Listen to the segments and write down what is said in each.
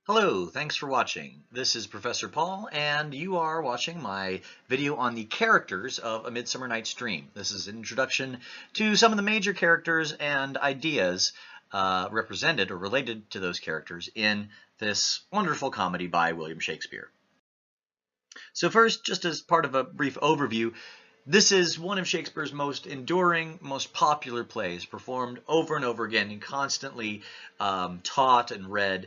Hello, thanks for watching. This is Professor Paul, and you are watching my video on the characters of A Midsummer Night's Dream. This is an introduction to some of the major characters and ideas represented or related to those characters in this wonderful comedy by William Shakespeare. So first, just as part of a brief overview, this is one of Shakespeare's most enduring, most popular plays, performed over and over again and constantly taught and read.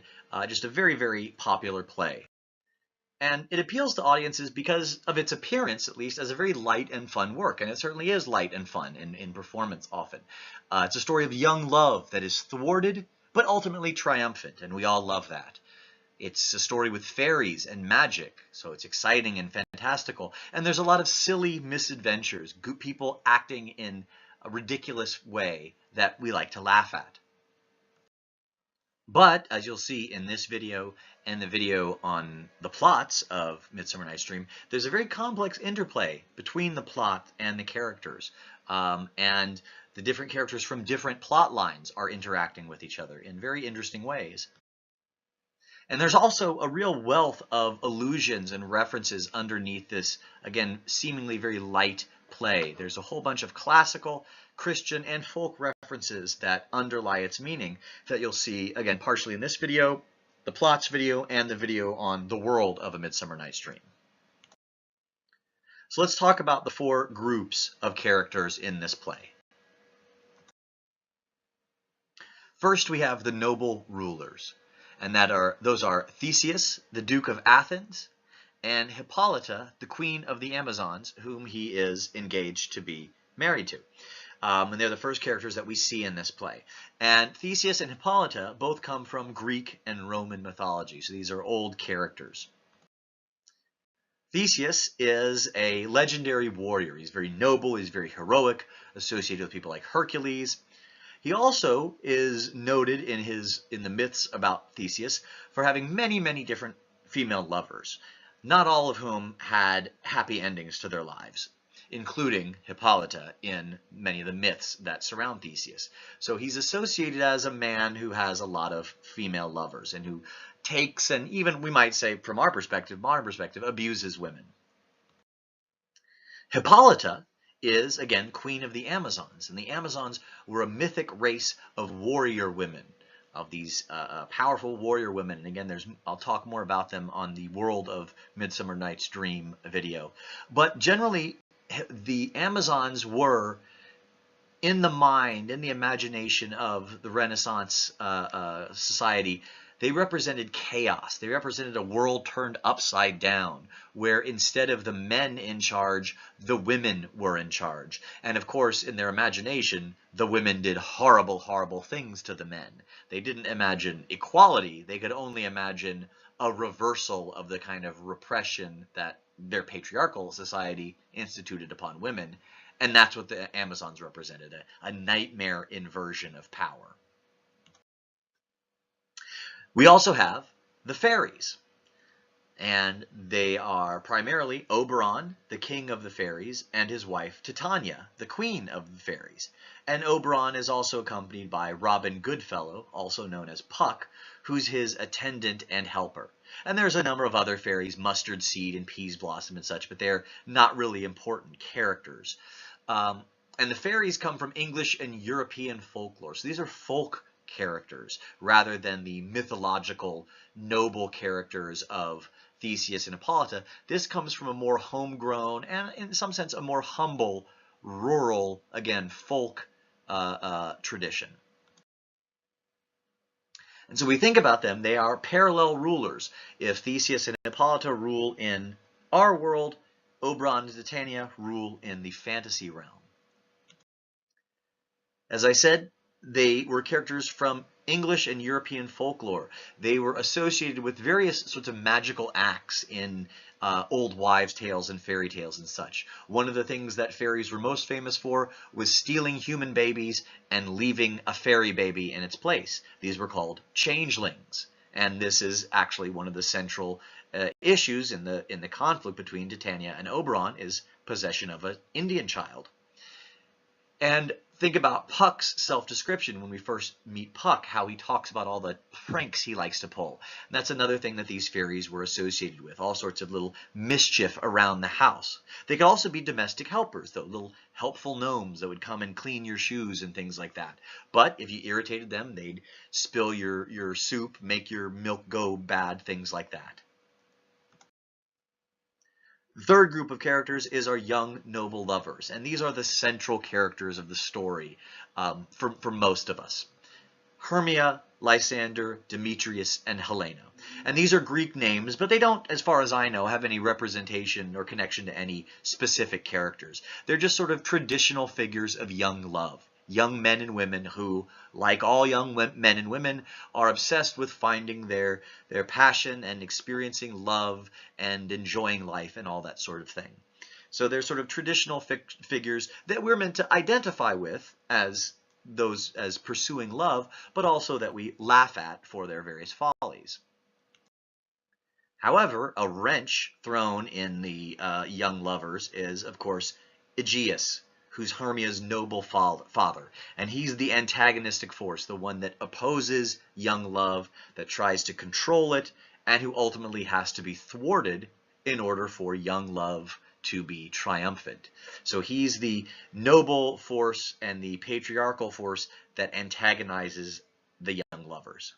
Just a very, very popular play. And it appeals to audiences because of its appearance, at least, as a very light and fun work. And it certainly is light and fun in performance often. It's a story of young love that is thwarted, but ultimately triumphant, and we all love that. It's a story with fairies and magic, so it's exciting and fantastical. And there's a lot of silly misadventures, people acting in a ridiculous way that we like to laugh at. But, as you'll see in this video and the video on the plots of Midsummer Night's Dream, there's a very complex interplay between the plot and the characters. And the different characters from different plot lines are interacting with each other in very interesting ways. And there's also a real wealth of allusions and references underneath this, again, seemingly very light play. There's a whole bunch of classical, Christian, and folk references that underlie its meaning that you'll see, again, partially in this video, the plots video, and the video on the world of A Midsummer Night's Dream. So let's talk about the four groups of characters in this play. First, we have the noble rulers. And those are Theseus, the Duke of Athens, and Hippolyta, the Queen of the Amazons, whom he is engaged to be married to. And they're the first characters that we see in this play. And Theseus and Hippolyta both come from Greek and Roman mythology, so these are old characters. Theseus is a legendary warrior. He's very noble, he's very heroic, associated with people like Hercules. He also is noted in the myths about Theseus for having many, many different female lovers, not all of whom had happy endings to their lives, including Hippolyta in many of the myths that surround Theseus. So he's associated as a man who has a lot of female lovers and who takes, and even we might say from our perspective, modern perspective, abuses women. Hippolyta is, again, Queen of the Amazons. And the Amazons were a mythic race of warrior women, of these powerful warrior women. And again, I'll talk more about them on the World of Midsummer Night's Dream video. But generally, the Amazons were in the mind, in the imagination of the Renaissance society. They represented chaos. They represented a world turned upside down, where instead of the men in charge, the women were in charge. And of course, in their imagination, the women did horrible, horrible things to the men. They didn't imagine equality. They could only imagine a reversal of the kind of repression that their patriarchal society instituted upon women. And that's what the Amazons represented, a nightmare inversion of power. We also have the Faeries, and they are primarily Oberon, the king of the fairies, and his wife Titania, the queen of the fairies. And Oberon is also accompanied by Robin Goodfellow, also known as Puck, who's his attendant and helper. And there's a number of other fairies, Mustard Seed and Peas Blossom and such, but they're not really important characters. And the fairies come from English and European folklore, so these are folk characters rather than the mythological noble characters of Theseus and Hippolyta. This comes from a more homegrown and in some sense a more humble, rural, again, folk tradition. And so we think about them, they are parallel rulers. If Theseus and Hippolyta rule in our world, Oberon and Titania rule in the fantasy realm. As I said, they were characters from English and European folklore. They were associated with various sorts of magical acts in old wives' tales and fairy tales and such. One of the things that fairies were most famous for was stealing human babies and leaving a fairy baby in its place. These were called changelings. And this is actually one of the central issues in the conflict between Titania and Oberon, is possession of an Indian child. And Think about Puck's self-description when we first meet Puck, how he talks about all the pranks he likes to pull. And that's another thing that these fairies were associated with, all sorts of little mischief around the house. They could also be domestic helpers, though, little helpful gnomes that would come and clean your shoes and things like that. But if you irritated them, they'd spill your soup, make your milk go bad, things like that. The third group of characters is our young noble lovers, and these are the central characters of the story for most of us. Hermia, Lysander, Demetrius, and Helena. And these are Greek names, but they don't, as far as I know, have any representation or connection to any specific characters. They're just sort of traditional figures of young love. Young men and women who, like all young men and women, are obsessed with finding their passion and experiencing love and enjoying life and all that sort of thing. So they're sort of traditional figures that we're meant to identify with as those as pursuing love, but also that we laugh at for their various follies. However, a wrench thrown in the young lovers is, of course, Aegeus, who's Hermia's noble father. And he's the antagonistic force, the one that opposes young love, that tries to control it, and who ultimately has to be thwarted in order for young love to be triumphant. So he's the noble force and the patriarchal force that antagonizes the young lovers.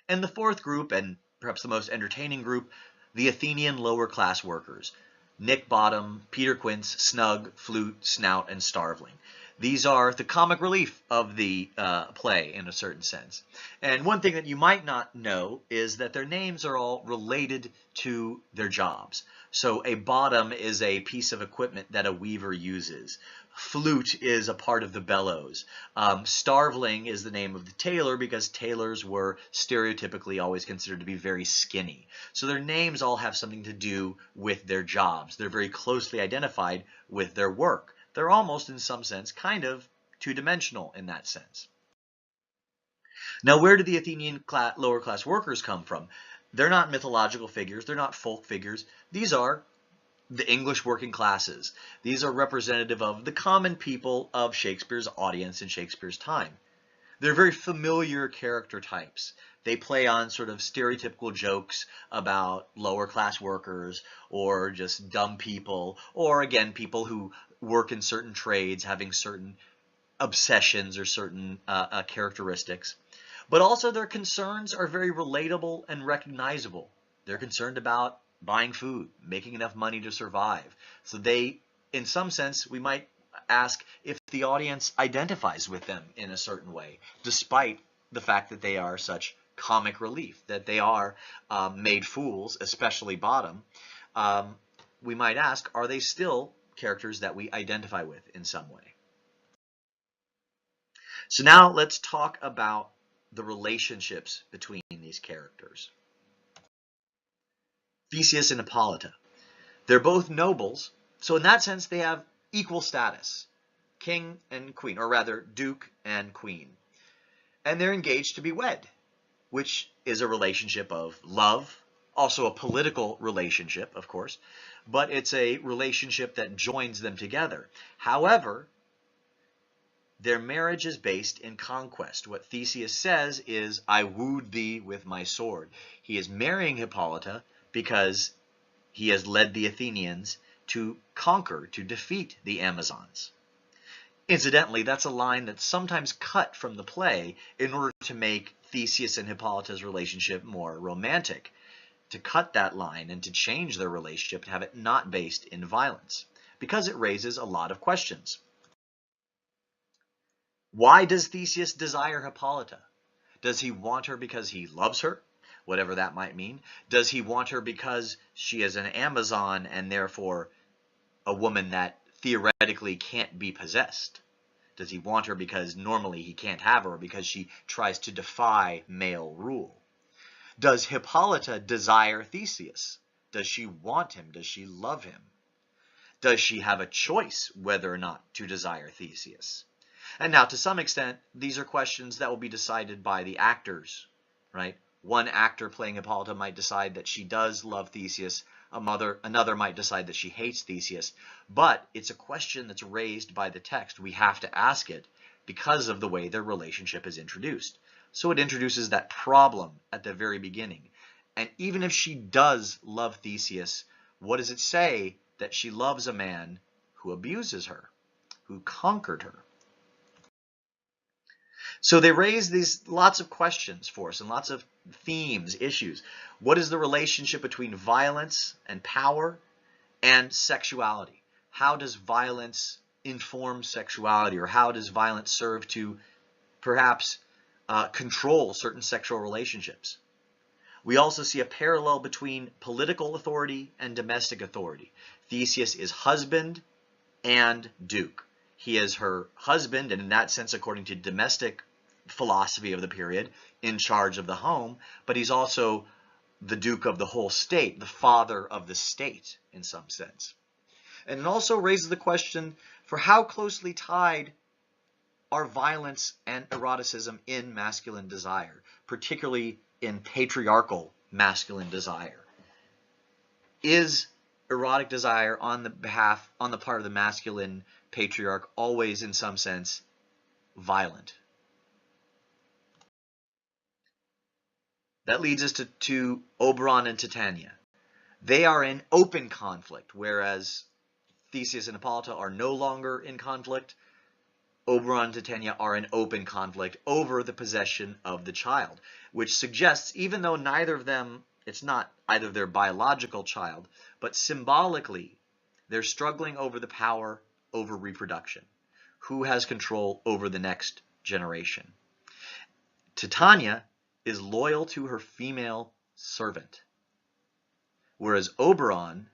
And the fourth group, and perhaps the most entertaining group, the Athenian lower class workers. Nick Bottom, Peter Quince, Snug, Flute, Snout, and Starveling. These are the comic relief of the play in a certain sense. And one thing that you might not know is that their names are all related to their jobs. So a bottom is a piece of equipment that a weaver uses. Flute is a part of the bellows. Starveling is the name of the tailor because tailors were stereotypically always considered to be very skinny. So their names all have something to do with their jobs. They're very closely identified with their work. They're almost, in some sense, kind of two-dimensional in that sense. Now, where do the Athenian lower class workers come from? They're not mythological figures. They're not folk figures. These are the English working classes. These are representative of the common people of Shakespeare's audience in Shakespeare's time. They're very familiar character types. They play on sort of stereotypical jokes about lower class workers or just dumb people, or again, people who work in certain trades having certain obsessions or certain characteristics. But also their concerns are very relatable and recognizable. They're concerned about buying food, making enough money to survive. So they, in some sense, we might ask if the audience identifies with them in a certain way, despite the fact that they are such comic relief, that they are made fools, especially Bottom. We might ask, are they still characters that we identify with in some way? So now let's talk about the relationships between these characters. Theseus and Hippolyta. They're both nobles, so in that sense they have equal status, king and queen, or rather duke and queen. And they're engaged to be wed, which is a relationship of love, also a political relationship, of course, but it's a relationship that joins them together. However, their marriage is based in conquest. What Theseus says is, I wooed thee with my sword. He is marrying Hippolyta because he has led the Athenians to conquer, to defeat the Amazons. Incidentally, that's a line that's sometimes cut from the play in order to make Theseus and Hippolyta's relationship more romantic, to cut that line and to change their relationship, to have it not based in violence, because it raises a lot of questions. Why does Theseus desire Hippolyta? Does he want her because he loves her? Whatever that might mean. Does he want her because she is an Amazon and therefore a woman that theoretically can't be possessed? Does he want her because normally he can't have her because she tries to defy male rule? Does Hippolyta desire Theseus? Does she want him? Does she love him? Does she have a choice whether or not to desire Theseus? And now, to some extent, these are questions that will be decided by the actors, right? One actor playing Hippolyta might decide that she does love Theseus. Another might decide that she hates Theseus. But it's a question that's raised by the text. We have to ask it because of the way their relationship is introduced. So it introduces that problem at the very beginning. And even if she does love Theseus, what does it say? That she loves a man who abuses her, who conquered her. So they raise these lots of questions for us and lots of themes, issues. What is the relationship between violence and power and sexuality? How does violence inform sexuality, or how does violence serve to perhaps control certain sexual relationships? We also see a parallel between political authority and domestic authority. Theseus is husband and duke. He is her husband, and in that sense, according to domestic philosophy of the period, in charge of the home, but he's also the duke of the whole state, the father of the state in some sense. And it also raises the question for how closely tied are violence and eroticism in masculine desire, particularly in patriarchal masculine desire. Is erotic desire on the part of the masculine patriarch always in some sense violent? That leads us to Oberon and Titania. They are in open conflict, whereas Theseus and Hippolyta are no longer in conflict. Oberon and Titania are in open conflict over the possession of the child, which suggests, even though neither of them, it's not either their biological child, but symbolically, they're struggling over the power over reproduction. Who has control over the next generation? Titania is loyal to her female servant, whereas Oberon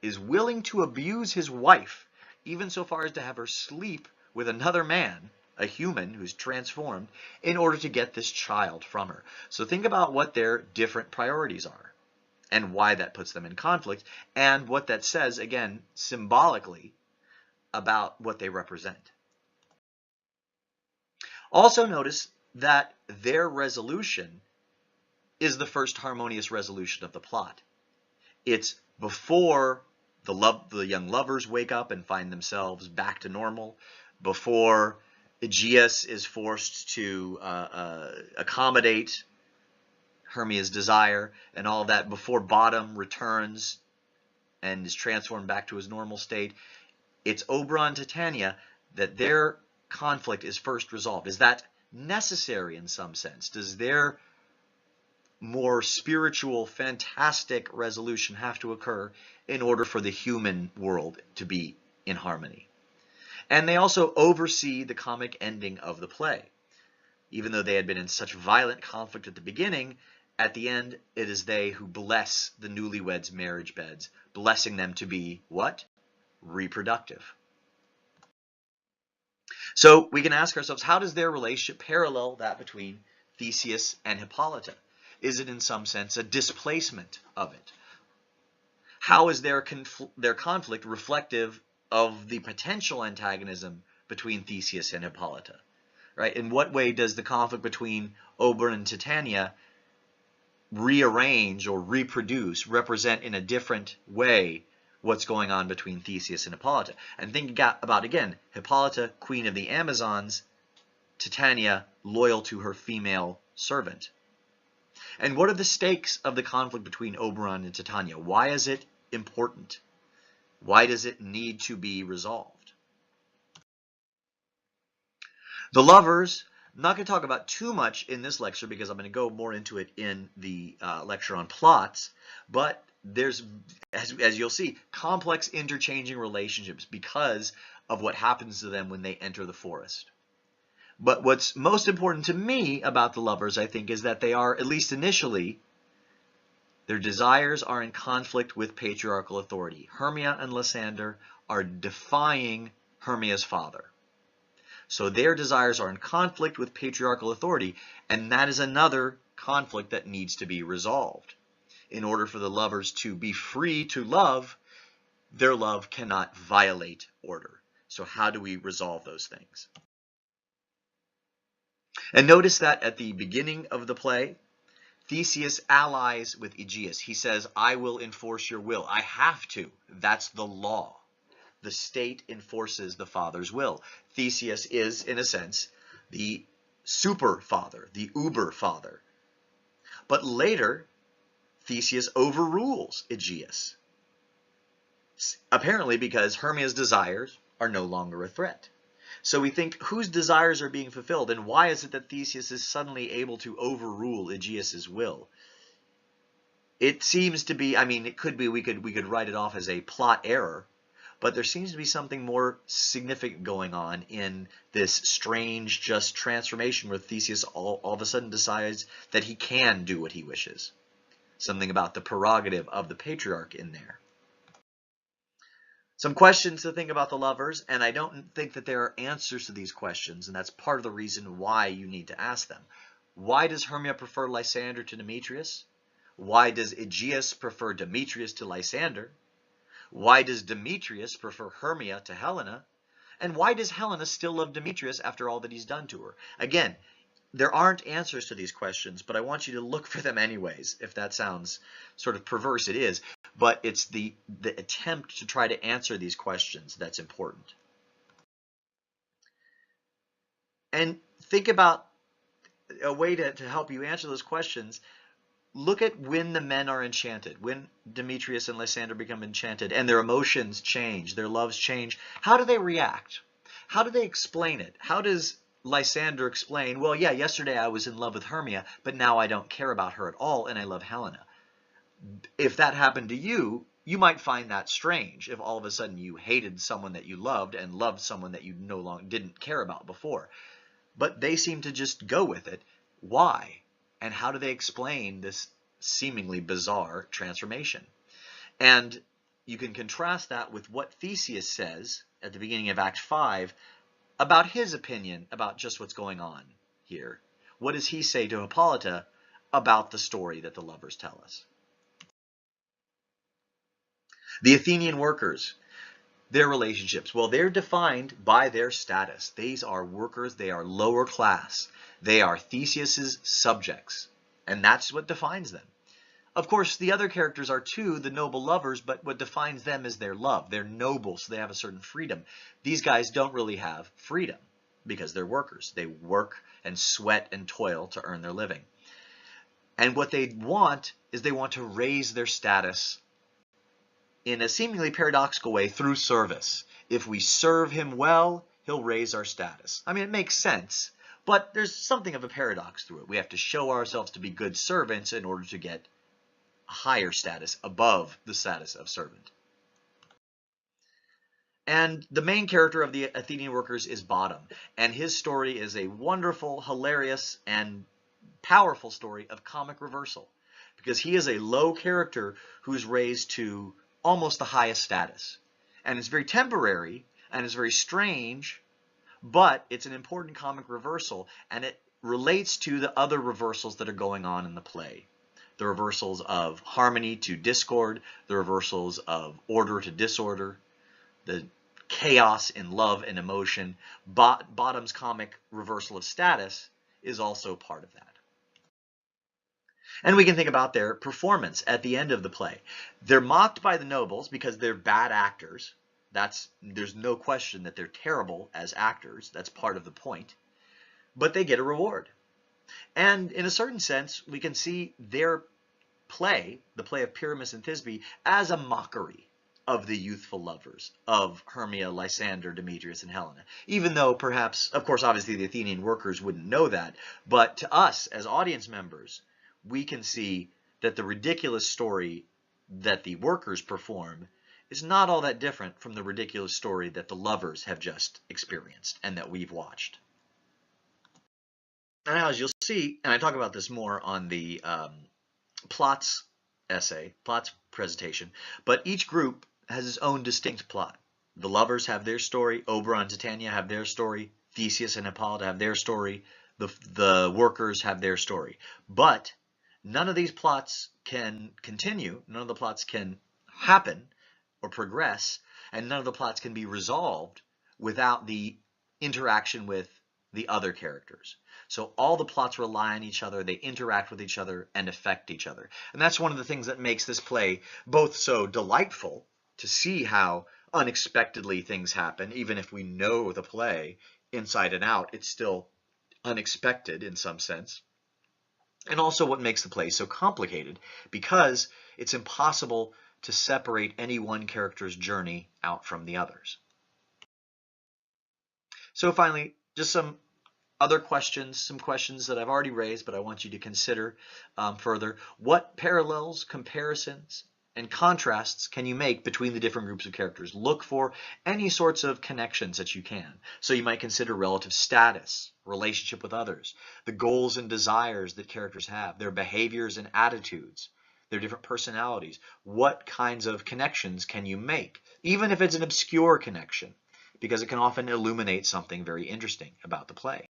is willing to abuse his wife, even so far as to have her sleep with another man, a human who's transformed, in order to get this child from her. So think about what their different priorities are and why that puts them in conflict, and what that says, again, symbolically about what they represent. Also notice that their resolution is the first harmonious resolution of the plot. It's before the young lovers wake up and find themselves back to normal, before Aegeus is forced to accommodate Hermia's desire and all of that, before Bottom returns and is transformed back to his normal state. It's Oberon and Titania that their conflict is first resolved. Is that necessary in some sense? Does their more spiritual, fantastic resolution have to occur in order for the human world to be in harmony? And they also oversee the comic ending of the play. Even though they had been in such violent conflict at the beginning, at the end, it is they who bless the newlyweds' marriage beds, blessing them to be what? Reproductive. So we can ask ourselves, how does their relationship parallel that between Theseus and Hippolyta? Is it in some sense a displacement of it? How is their conflict reflective of the potential antagonism between Theseus and Hippolyta? Right? In what way does the conflict between Oberon and Titania rearrange or reproduce, represent in a different way what's going on between Theseus and Hippolyta? And think about, again, Hippolyta, queen of the Amazons, Titania, loyal to her female servant. And what are the stakes of the conflict between Oberon and Titania? Why is it important? Why does it need to be resolved? The lovers, I'm not going to talk about too much in this lecture because I'm going to go more into it in the lecture on plots, but there's, as you'll see, complex interchanging relationships because of what happens to them when they enter the forest. But what's most important to me about the lovers, I think, is that they are, at least initially, their desires are in conflict with patriarchal authority. Hermia and Lysander are defying Hermia's father. So their desires are in conflict with patriarchal authority, and that is another conflict that needs to be resolved. In order for the lovers to be free to love, their love cannot violate order. So how do we resolve those things? And notice that at the beginning of the play, Theseus allies with Aegeus. He says, I will enforce your will. I have to. That's the law. The state enforces the father's will. Theseus is, in a sense, the super father, the uber father. But later, Theseus overrules Aegeus, apparently because Hermia's desires are no longer a threat. So we think, whose desires are being fulfilled, and why is it that Theseus is suddenly able to overrule Aegeus's will? It seems to be, I mean, it could be, we could write it off as a plot error, but there seems to be something more significant going on in this strange just transformation where Theseus all of a sudden decides that he can do what he wishes. Something about the prerogative of the patriarch in there. Some questions to think about the lovers, and I don't think that there are answers to these questions, and that's part of the reason why you need to ask them. Why does Hermia prefer Lysander to Demetrius? Why does Aegeus prefer Demetrius to Lysander? Why does Demetrius prefer Hermia to Helena? And why does Helena still love Demetrius after all that he's done to her? Again, there aren't answers to these questions, but I want you to look for them anyways. If that sounds sort of perverse, it is. But it's the attempt to try to answer these questions that's important. And think about a way to help you answer those questions. Look at when the men are enchanted, when Demetrius and Lysander become enchanted and their emotions change, their loves change. How do they react? How do they explain it? How does Lysander explain, well, yeah, yesterday I was in love with Hermia, but now I don't care about her at all and I love Helena? If that happened to you, you might find that strange if all of a sudden you hated someone that you loved and loved someone that you no longer didn't care about before. But they seem to just go with it. Why? And how do they explain this seemingly bizarre transformation? And you can contrast that with what Theseus says at the beginning of Act 5 about his opinion about just what's going on here. What does he say to Hippolyta about the story that the lovers tell us? The Athenian workers, their relationships, well, they're defined by their status. These are workers, they are lower class. They are Theseus's subjects, and that's what defines them. Of course, the other characters are too, the noble lovers, but what defines them is their love. They're noble, so they have a certain freedom. These guys don't really have freedom because they're workers. They work and sweat and toil to earn their living. And what they want is they want to raise their status in a seemingly paradoxical way through service. If we serve him well, he'll raise our status. I mean, it makes sense, but there's something of a paradox through it. We have to show ourselves to be good servants in order to get a higher status above the status of servant. And the main character of the Athenian workers is Bottom, and his story is a wonderful, hilarious, and powerful story of comic reversal, because he is a low character who's raised to almost the highest status. And it's very temporary, and it's very strange, but it's an important comic reversal, and it relates to the other reversals that are going on in the play. The reversals of harmony to discord, the reversals of order to disorder, the chaos in love and emotion. Bottom's comic reversal of status is also part of that. And we can think about their performance at the end of the play. They're mocked by the nobles because they're bad actors. There's no question that they're terrible as actors. That's part of the point. But they get a reward. And in a certain sense, we can see their play, the play of Pyramus and Thisbe, as a mockery of the youthful lovers of Hermia, Lysander, Demetrius, and Helena. Even though perhaps, of course, obviously the Athenian workers wouldn't know that, but to us as audience members, we can see that the ridiculous story that the workers perform is not all that different from the ridiculous story that the lovers have just experienced and that we've watched. And now, as you'll see, and I talk about this more on the plots presentation, but each group has its own distinct plot. The lovers have their story, Oberon and Titania have their story, Theseus and Hippolyta have their story, the workers have their story. But none of these plots can continue, none of the plots can happen or progress, and none of the plots can be resolved without the interaction with the other characters. So all the plots rely on each other, they interact with each other and affect each other. And that's one of the things that makes this play both so delightful to see how unexpectedly things happen. Even if we know the play inside and out, it's still unexpected in some sense. And also what makes the play so complicated, because it's impossible to separate any one character's journey out from the others. So finally, just some other questions, some questions that I've already raised, but I want you to consider further. What parallels, comparisons, and contrasts can you make between the different groups of characters? Look for any sorts of connections that you can. So you might consider relative status, relationship with others, the goals and desires that characters have, their behaviors and attitudes, their different personalities. What kinds of connections can you make? Even if it's an obscure connection, because it can often illuminate something very interesting about the play.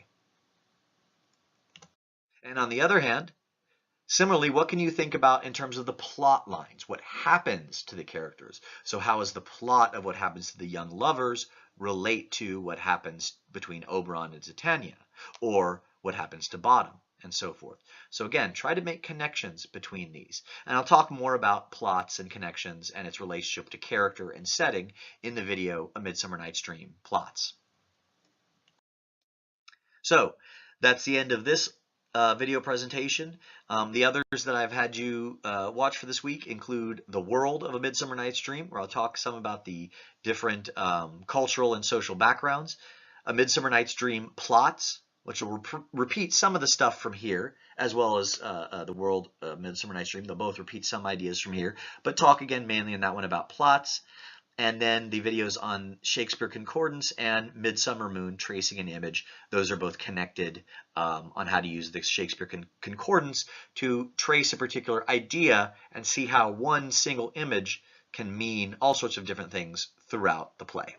And on the other hand, similarly, what can you think about in terms of the plot lines? What happens to the characters? So how does the plot of what happens to the young lovers relate to what happens between Oberon and Titania? Or what happens to Bottom? And so forth. So again, try to make connections between these. And I'll talk more about plots and connections and its relationship to character and setting in the video A Midsummer Night's Dream Plots. So that's the end of this video presentation. The others that I've had you watch for this week include The World of A Midsummer Night's Dream, where I'll talk some about the different cultural and social backgrounds. A Midsummer Night's Dream Plots, which will repeat some of the stuff from here, as well as The World of Midsummer Night's Dream. They'll both repeat some ideas from here, but talk again mainly in that one about plots. And then the videos on Shakespeare Concordance and Midsummer Moon, Tracing an Image. Those are both connected on how to use the Shakespeare Concordance to trace a particular idea and see how one single image can mean all sorts of different things throughout the play.